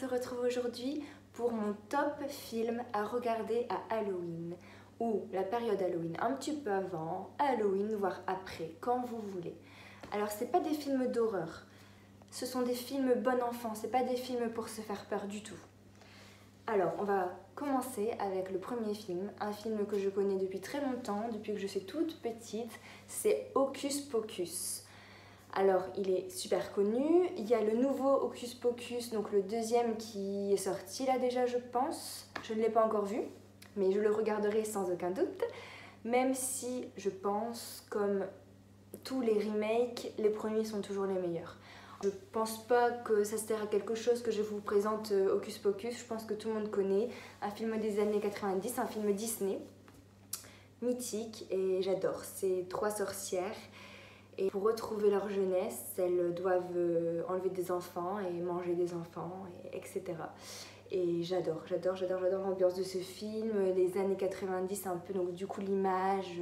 se retrouve aujourd'hui pour mon top film à regarder à Halloween, ou la période Halloween, un petit peu avant, Halloween, voire après, quand vous voulez. Alors c'est pas des films d'horreur, ce sont des films bon enfant, c'est pas des films pour se faire peur du tout. Alors on va commencer avec le premier film, un film que je connais depuis très longtemps, depuis que je suis toute petite, c'est Hocus Pocus. Alors, il est super connu. Il y a le nouveau Hocus Pocus, donc le deuxième qui est sorti là déjà, je pense. Je ne l'ai pas encore vu, mais je le regarderai sans aucun doute. Même si je pense, comme tous les remakes, les premiers sont toujours les meilleurs. Je pense pas que ça sert à quelque chose que je vous présente Hocus Pocus. Je pense que tout le monde connaît. Un film des années 90, un film Disney, mythique, et j'adore. C'est 3 sorcières. Et pour retrouver leur jeunesse, elles doivent enlever des enfants et manger des enfants, etc. Et j'adore l'ambiance de ce film, les années 90, un peu, donc du coup l'image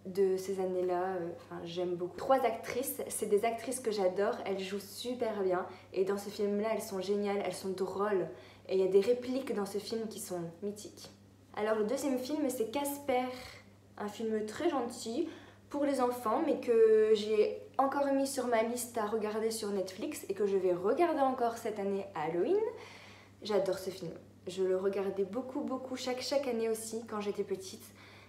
de ces années-là, j'aime beaucoup. 3 actrices, c'est des actrices que j'adore, elles jouent super bien. Et dans ce film-là, elles sont géniales, elles sont drôles. Et il y a des répliques dans ce film qui sont mythiques. Alors le deuxième film, c'est Casper, un film très gentil, pour les enfants, mais que j'ai encore mis sur ma liste à regarder sur Netflix et que je vais regarder encore cette année à Halloween. J'adore ce film. Je le regardais beaucoup chaque année aussi quand j'étais petite,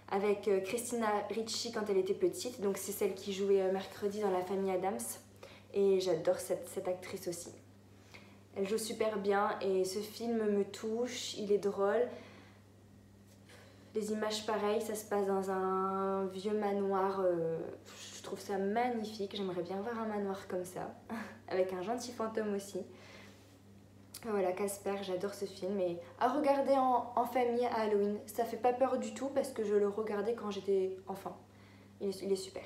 avec Christina Ricci quand elle était petite, donc c'est celle qui jouait mercredi dans La Famille Addams, et j'adore cette actrice aussi. Elle joue super bien et ce film me touche, il est drôle. Les images pareilles, ça se passe dans un vieux manoir, je trouve ça magnifique, j'aimerais bien voir un manoir comme ça, avec un gentil fantôme aussi. Voilà, Casper, j'adore ce film, et à regarder en famille à Halloween, ça fait pas peur du tout parce que je le regardais quand j'étais enfant, il est super.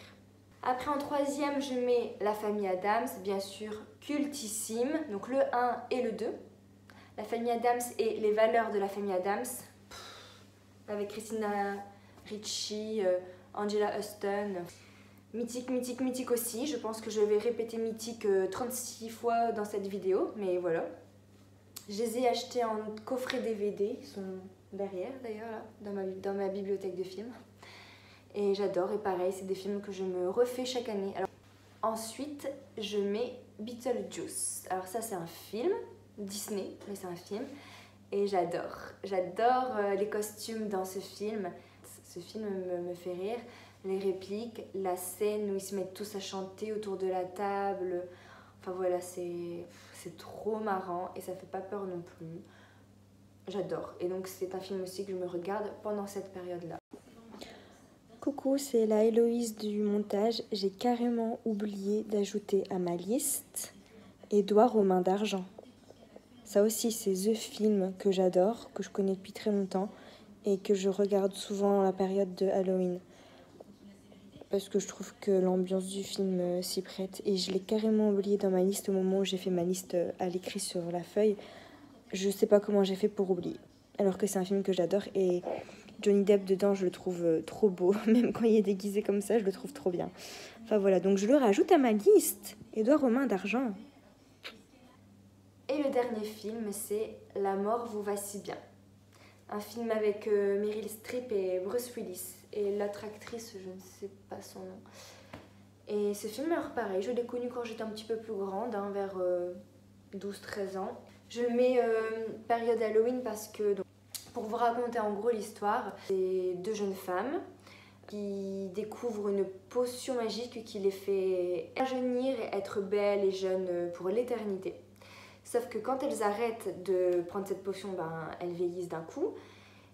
Après en troisième, je mets La Famille Addams, bien sûr cultissime, donc le 1 et le 2. La Famille Addams et les valeurs de la famille Addams, avec Christina Ricci, Angela Huston. Mythique aussi. Je pense que je vais répéter mythique 36 fois dans cette vidéo, mais voilà. Je les ai achetés en coffret DVD, ils sont derrière d'ailleurs, là, dans ma bibliothèque de films. Et j'adore, et pareil, c'est des films que je me refais chaque année. Alors, ensuite, je mets Beetlejuice. Alors ça, c'est un film, Disney, mais c'est un film. Et j'adore les costumes dans ce film. Ce film me fait rire, les répliques, la scène où ils se mettent tous à chanter autour de la table. Enfin voilà, c'est trop marrant et ça fait pas peur non plus. J'adore. Et donc c'est un film aussi que je me regarde pendant cette période-là. Coucou, c'est la Héloïse du montage. J'ai carrément oublié d'ajouter à ma liste Édouard aux mains d'argent. Ça aussi, c'est The Film que j'adore, que je connais depuis très longtemps et que je regarde souvent à la période de Halloween. Parce que je trouve que l'ambiance du film s'y prête. Et je l'ai carrément oublié dans ma liste au moment où j'ai fait ma liste à l'écrit sur la feuille. Je sais pas comment j'ai fait pour oublier. Alors que c'est un film que j'adore et Johnny Depp dedans, je le trouve trop beau. Même quand il est déguisé comme ça, je le trouve trop bien. Enfin voilà, donc je le rajoute à ma liste. Édouard aux mains d'argent. Et le dernier film, c'est La mort vous va si bien. Un film avec Meryl Streep et Bruce Willis. Et l'autre actrice, je ne sais pas son nom. Et ce film, alors pareil, je l'ai connu quand j'étais un petit peu plus grande, hein, vers 12-13 ans. Je le mets période Halloween parce que, donc, pour vous raconter en gros l'histoire, c'est 2 jeunes femmes qui découvrent une potion magique qui les fait rajeunir et être belles et jeunes pour l'éternité. Sauf que quand elles arrêtent de prendre cette potion, elles vieillissent d'un coup.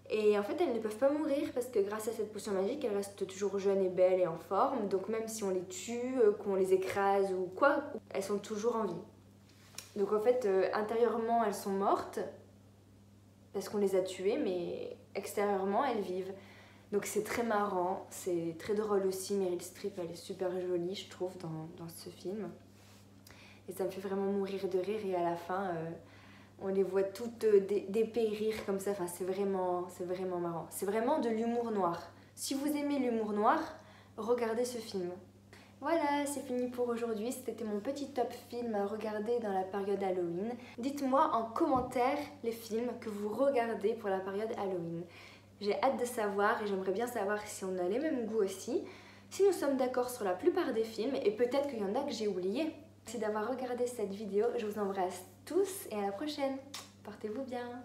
Et en fait, elles ne peuvent pas mourir parce que grâce à cette potion magique, elles restent toujours jeunes et belles et en forme. Donc même si on les tue, qu'on les écrase ou quoi, elles sont toujours en vie. Donc en fait, intérieurement, elles sont mortes parce qu'on les a tuées, mais extérieurement, elles vivent. Donc c'est très marrant, c'est très drôle aussi. Meryl Streep, elle est super jolie, je trouve, dans ce film. Et ça me fait vraiment mourir de rire et à la fin, on les voit toutes dépérir comme ça. Enfin, c'est vraiment marrant. C'est vraiment de l'humour noir. Si vous aimez l'humour noir, regardez ce film. Voilà, c'est fini pour aujourd'hui. C'était mon petit top film à regarder dans la période Halloween. Dites-moi en commentaire les films que vous regardez pour la période Halloween. J'ai hâte de savoir et j'aimerais bien savoir si on a les mêmes goûts aussi, si nous sommes d'accord sur la plupart des films et peut-être qu'il y en a que j'ai oubliés. Merci d'avoir regardé cette vidéo, je vous embrasse tous et à la prochaine. Portez-vous bien.